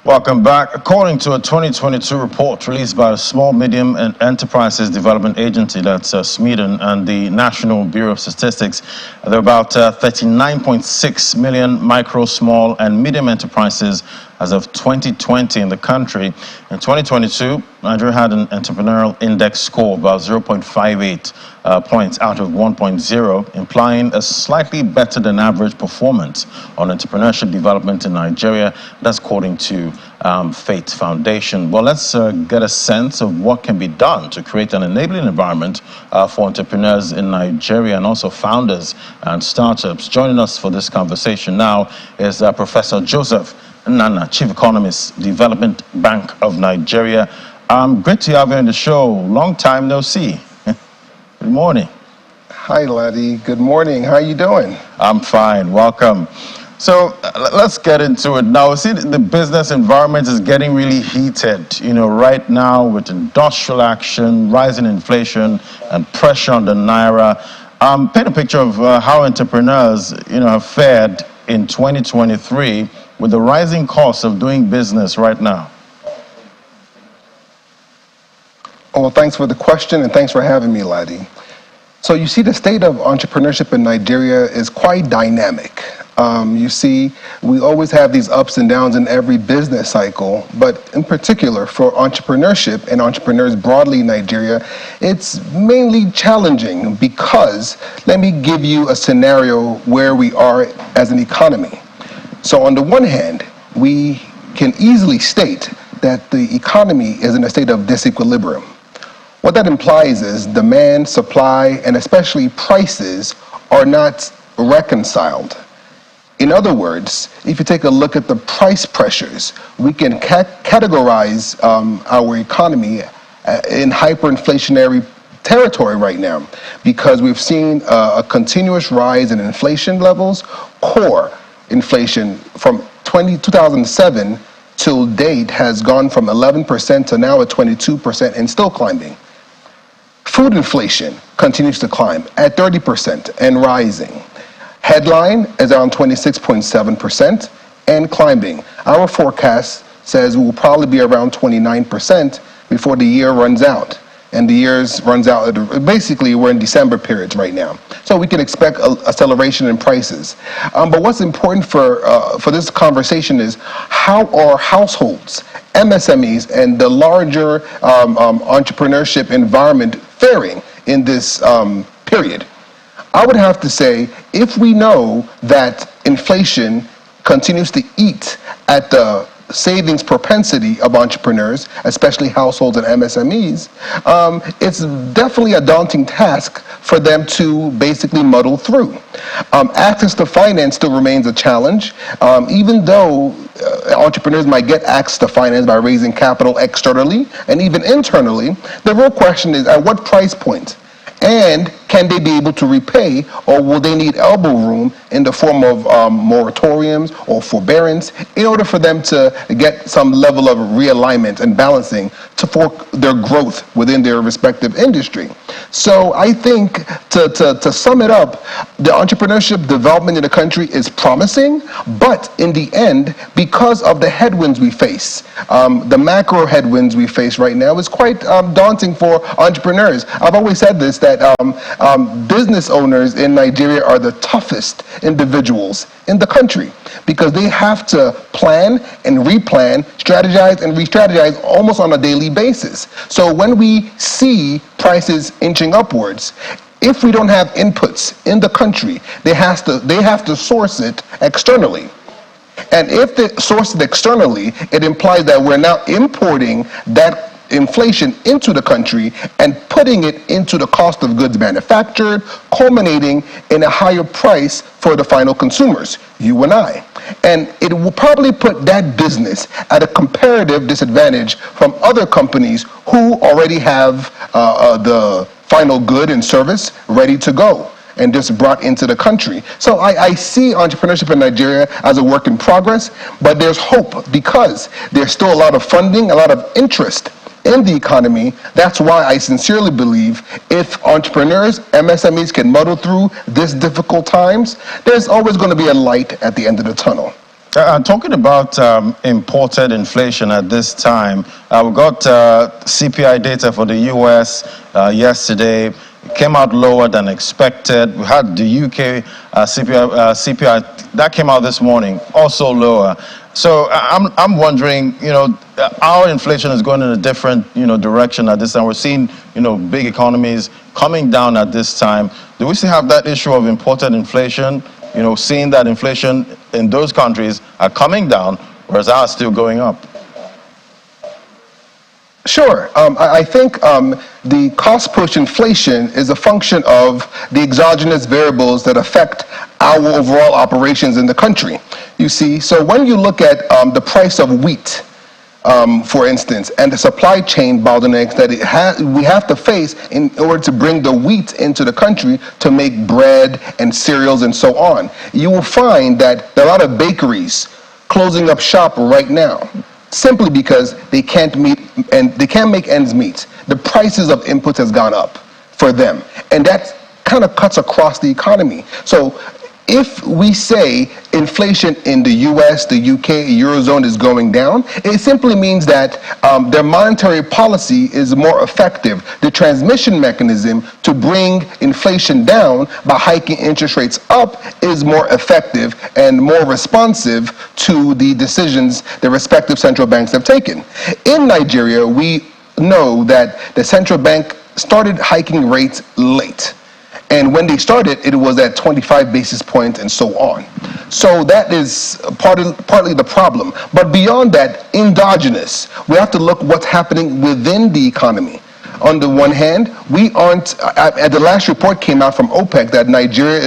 Welcome back. According to a 2022 report released by the Small Medium and Enterprises Development Agency, that's SMEDEN, and the National Bureau of Statistics, there are about 39.6 million micro, small, and medium enterprises as of 2020 in the country. In 2022, Nigeria had an entrepreneurial index score of about 0.58 points out of 1.0, implying a slightly better than average performance on entrepreneurship development in Nigeria. That's according to Fate Foundation. Well, let's get a sense of what can be done to create an enabling environment for entrepreneurs in Nigeria and also founders and startups. Joining us for this conversation now is Professor Joseph Nnanna, Chief Economist, Development Bank of Nigeria. Great to have you on the show. Long time no see. Good morning. Hi, Laddie. Good morning. How are you doing? I'm fine. Welcome. So let's get into it now. See, the business environment is getting really heated, right now with industrial action, rising inflation, and pressure on the naira. Paint a picture of how entrepreneurs, have fared in 2023 with the rising costs of doing business right now. Well, thanks for the question and thanks for having me, Laddie. So you see, the state of entrepreneurship in Nigeria is quite dynamic. You see, we always have these ups and downs in every business cycle, but in particular for entrepreneurship and entrepreneurs broadly in Nigeria, it's mainly challenging because, let me give you a scenario where we are as an economy. So on the one hand, we can easily state that the economy is in a state of disequilibrium. What that implies is demand, supply, and especially prices are not reconciled. In other words, if you take a look at the price pressures, we can categorize our economy in hyper-inflationary territory right now because we've seen a continuous rise in inflation levels. Core inflation from 2007 till date has gone from 11% to now at 22% and still climbing. Food inflation continues to climb at 30% and rising. Headline is around 26.7% and climbing. Our forecast says we will probably be around 29% before the year runs out. And the years runs out, basically we're in December periods right now. So we can expect a acceleration in prices. But what's important for this conversation is how are households, MSMEs, and the larger entrepreneurship environment faring in this period? I would have to say, if we know that inflation continues to eat at the savings propensity of entrepreneurs, especially households and MSMEs, it's definitely a daunting task for them to basically muddle through. Access to finance still remains a challenge, even though entrepreneurs might get access to finance by raising capital externally and even internally. The real question is, at what price point? And can they be able to repay, or will they need elbow room in the form of moratoriums or forbearance in order for them to get some level of realignment and balancing for their growth within their respective industry? So I think to sum it up, the entrepreneurship development in the country is promising, but in the end, because of the headwinds we face, the macro headwinds we face right now is quite daunting for entrepreneurs. I've always said this, that business owners in Nigeria are the toughest individuals in the country because they have to plan and replan, strategize and re-strategize almost on a daily basis. So when we see prices inching upwards, if we don't have inputs in the country, they have to source it externally. And if they source it externally, it implies that we're now importing that inflation into the country and putting it into the cost of goods manufactured, culminating in a higher price for the final consumers, you and I. And it will probably put that business at a comparative disadvantage from other companies who already have the final good and service ready to go and just brought into the country. So I see entrepreneurship in Nigeria as a work in progress, but there's hope because there's still a lot of funding, a lot of interest in the economy. That's why I sincerely believe if entrepreneurs, MSMEs can muddle through this difficult times, there's always going to be a light at the end of the tunnel. Talking about imported inflation at this time, we got CPI data for the US yesterday. It came out lower than expected. We had the UK CPI that came out this morning, also lower. So I'm wondering, our inflation is going in a different, direction at this time. We're seeing, big economies coming down at this time. Do we still have that issue of imported inflation? Seeing that inflation in those countries are coming down, whereas ours still going up? Sure. I think the cost push inflation is a function of the exogenous variables that affect our overall operations in the country. You see, so when you look at the price of wheat, for instance, and the supply chain bottlenecks that we have to face in order to bring the wheat into the country to make bread and cereals and so on, you will find that there are a lot of bakeries closing up shop right now, simply because they can't make ends meet. The prices of inputs has gone up for them, and that kind of cuts across the economy. So if we say inflation in the US, the UK, Eurozone is going down, it simply means that their monetary policy is more effective. The transmission mechanism to bring inflation down by hiking interest rates up is more effective and more responsive to the decisions the respective central banks have taken. In Nigeria, we know that the central bank started hiking rates late. And when they started, it was at 25 basis points and so on. So that is partly the problem. But beyond that, endogenous, we have to look what's happening within the economy. On the one hand, we aren't, at the last report came out from OPEC that Nigeria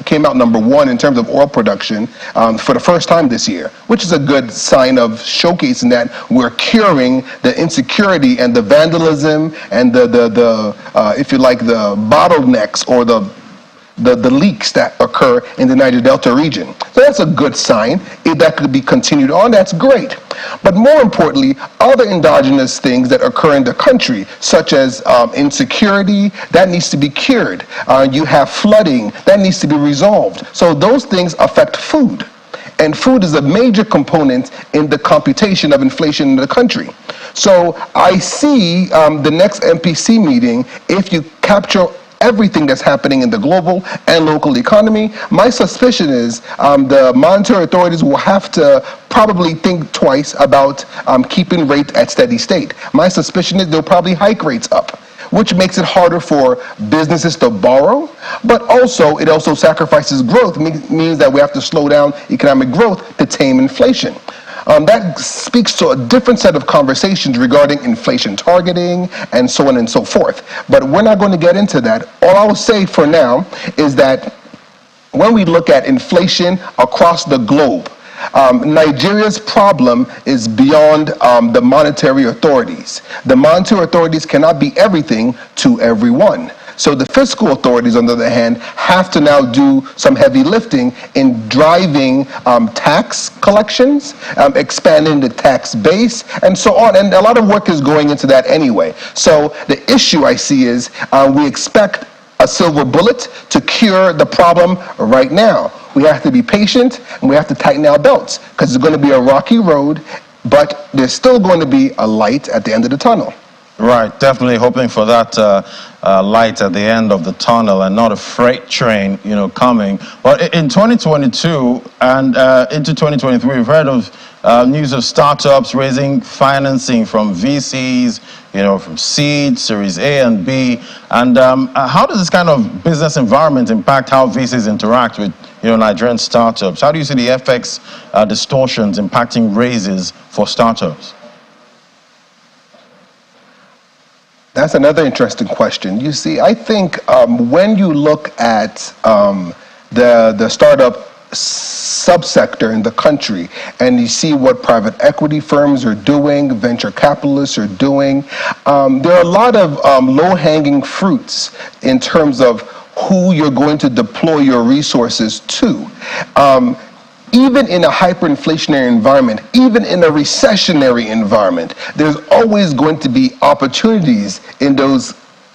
came out #1 in terms of oil production for the first time this year, which is a good sign of showcasing that we're curing the insecurity and the vandalism and the if you like, the bottlenecks or the leaks that occur in the Niger Delta region. So that's a good sign. If that could be continued on, that's great. But more importantly, other endogenous things that occur in the country, such as insecurity, that needs to be cured. You have flooding, that needs to be resolved. So those things affect food. And food is a major component in the computation of inflation in the country. So I see the next MPC meeting, if you capture everything that's happening in the global and local economy, my suspicion is the monetary authorities will have to probably think twice about keeping rates at steady state. My suspicion is they'll probably hike rates up, which makes it harder for businesses to borrow, but also it also sacrifices growth, means that we have to slow down economic growth to tame inflation. That speaks to a different set of conversations regarding inflation targeting and so on and so forth. But we're not going to get into that. All I will say for now is that when we look at inflation across the globe, Nigeria's problem is beyond the monetary authorities. The monetary authorities cannot be everything to everyone. So the fiscal authorities, on the other hand, have to now do some heavy lifting in driving tax collections, expanding the tax base, and so on. And a lot of work is going into that anyway. So the issue I see is we expect a silver bullet to cure the problem right now. We have to be patient and we have to tighten our belts because it's going to be a rocky road, but there's still going to be a light at the end of the tunnel. Right, definitely hoping for that light at the end of the tunnel and not a freight train, coming. But in 2022 and into 2023, we've heard of news of startups raising financing from VCs, from seed, Series A and B. And how does this kind of business environment impact how VCs interact with, Nigerian startups? How do you see the FX distortions impacting raises for startups? That's another interesting question. You see, I think when you look at the startup subsector in the country and you see what private equity firms are doing, venture capitalists are doing, there are a lot of low-hanging fruits in terms of who you're going to deploy your resources to. Even in a hyperinflationary environment, even in a recessionary environment, there's always going to be opportunities in those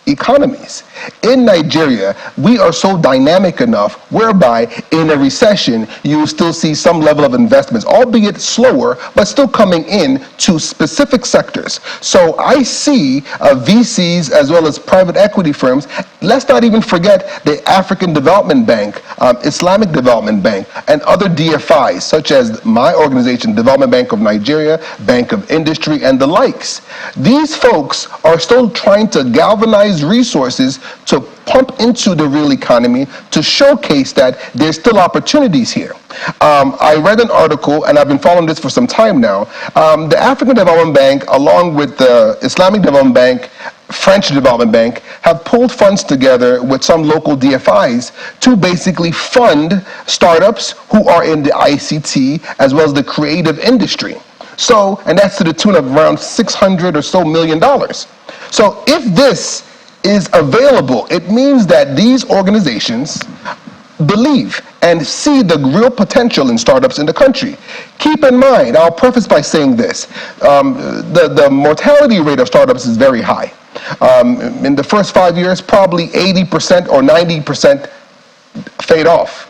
economies. In Nigeria, we are so dynamic enough whereby in a recession, you still see some level of investments, albeit slower, but still coming in to specific sectors. So I see VCs as well as private equity firms. Let's not even forget the African Development Bank, Islamic Development Bank, and other DFIs, such as my organization, Development Bank of Nigeria, Bank of Industry, and the likes. These folks are still trying to galvanize resources to pump into the real economy to showcase that there's still opportunities here. I read an article, and I've been following this for some time now. The African Development Bank, along with the Islamic Development Bank, French Development Bank, have pulled funds together with some local DFIs to basically fund startups who are in the ICT as well as the creative industry. So, and that's to the tune of around $600 or so million. So if this is available, it means that these organizations believe and see the real potential in startups in the country. Keep in mind, I'll preface by saying this, the mortality rate of startups is very high. In the first 5 years, probably 80% or 90% fade off.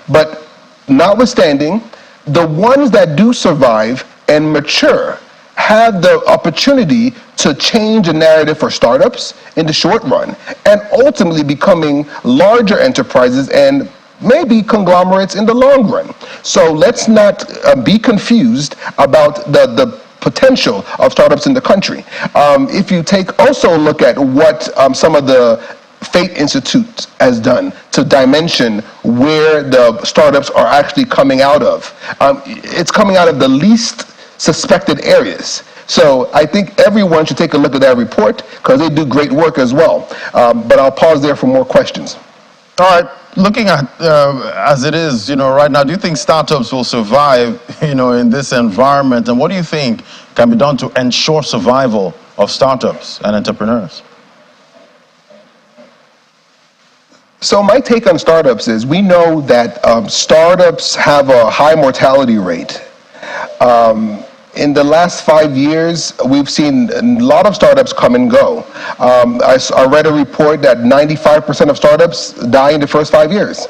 But notwithstanding, the ones that do survive and mature have the opportunity to change the narrative for startups in the short run and ultimately becoming larger enterprises and maybe conglomerates in the long run. So let's not be confused about the potential of startups in the country. If you take also a look at what some of the Fate Institute has done to dimension where the startups are actually coming out of, it's coming out of the least suspected areas. So I think everyone should take a look at that report because they do great work as well. But I'll pause there for more questions. All right, looking at as it is, right now, do you think startups will survive, in this environment? And what do you think can be done to ensure survival of startups and entrepreneurs? So my take on startups is we know that startups have a high mortality rate. In the last 5 years, we've seen a lot of startups come and go. I read a report that 95% of startups die in the first 5 years.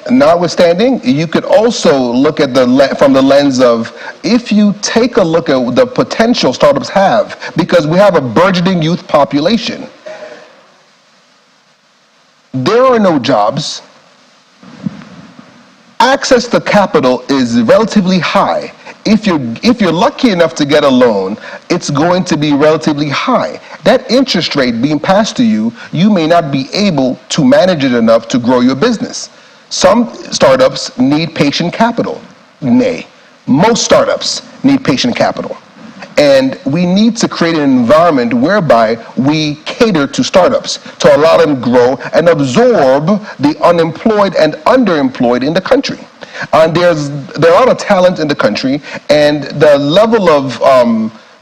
Notwithstanding, you could also look at from the lens of if you take a look at the potential startups have, because we have a burgeoning youth population. There are no jobs. Access to capital is relatively high. If you're lucky enough to get a loan, it's going to be relatively high. That interest rate being passed to you, you may not be able to manage it enough to grow your business. Some startups need patient capital. Nay, most startups need patient capital. And we need to create an environment whereby we cater to startups to allow them to grow and absorb the unemployed and underemployed in the country. There are a lot of talent in the country, and the level of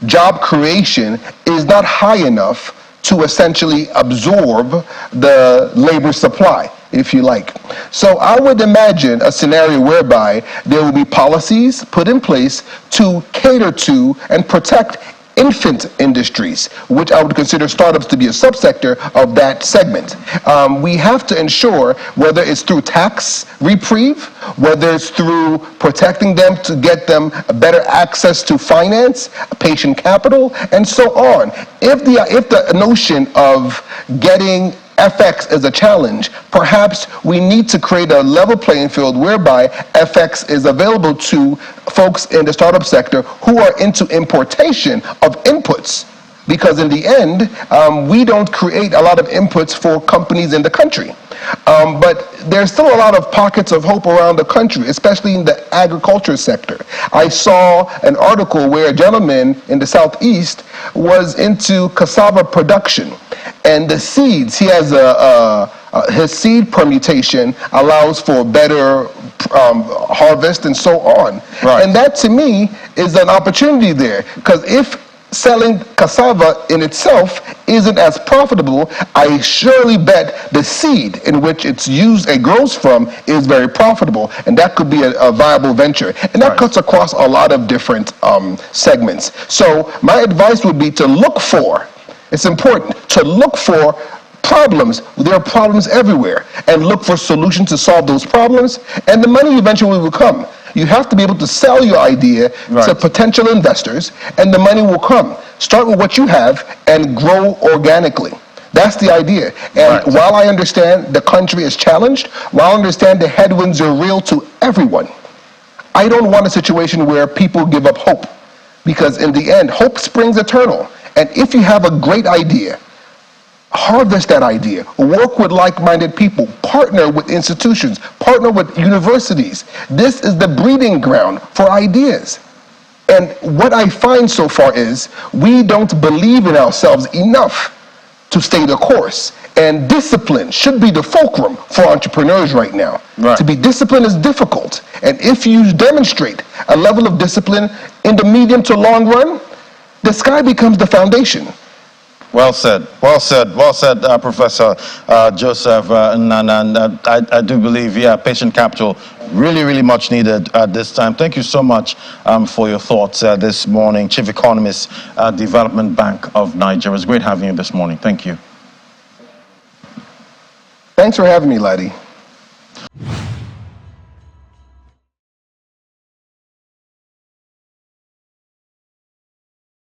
job creation is not high enough to essentially absorb the labor supply, if you like. So I would imagine a scenario whereby there will be policies put in place to cater to and protect infant industries, which I would consider startups to be a subsector of that segment. We have to ensure, whether it's through tax reprieve, whether it's through protecting them to get them better access to finance, patient capital, and so on. If the notion of getting FX is a challenge, perhaps we need to create a level playing field whereby FX is available to folks in the startup sector who are into importation of inputs. Because in the end, we don't create a lot of inputs for companies in the country. But there's still a lot of pockets of hope around the country, especially in the agriculture sector. I saw an article where a gentleman in the Southeast was into cassava production. And the seeds, he has his seed permutation allows for better harvest and so on. Right. And that to me is an opportunity there, because if selling cassava in itself isn't as profitable, I surely bet the seed in which it's used and grows from is very profitable, and that could be a viable venture. And that cuts across a lot of different segments. So my advice would be to look for It's important to look for problems. There are problems everywhere, and look for solutions to solve those problems, and the money eventually will come. You have to be able to sell your idea to potential investors, and the money will come. Start with what you have and grow organically. That's the idea. And while I understand the country is challenged, while I understand the headwinds are real to everyone, I don't want a situation where people give up hope. Because in the end, hope springs eternal. And if you have a great idea, harvest that idea. Work with like-minded people. Partner with institutions. Partner with universities. This is the breeding ground for ideas. And what I find so far is we don't believe in ourselves enough to stay the course. And discipline should be the fulcrum for entrepreneurs right now. To be disciplined is difficult. And if you demonstrate a level of discipline in the medium to long run, the sky becomes the foundation. Well said, well said, well said, Professor Joseph Nnanna. And I do believe, patient capital really, really much needed at this time. Thank you so much for your thoughts this morning. Chief Economist, Development Bank of Nigeria. It was great having you this morning. Thank you. Thanks for having me, Ladi.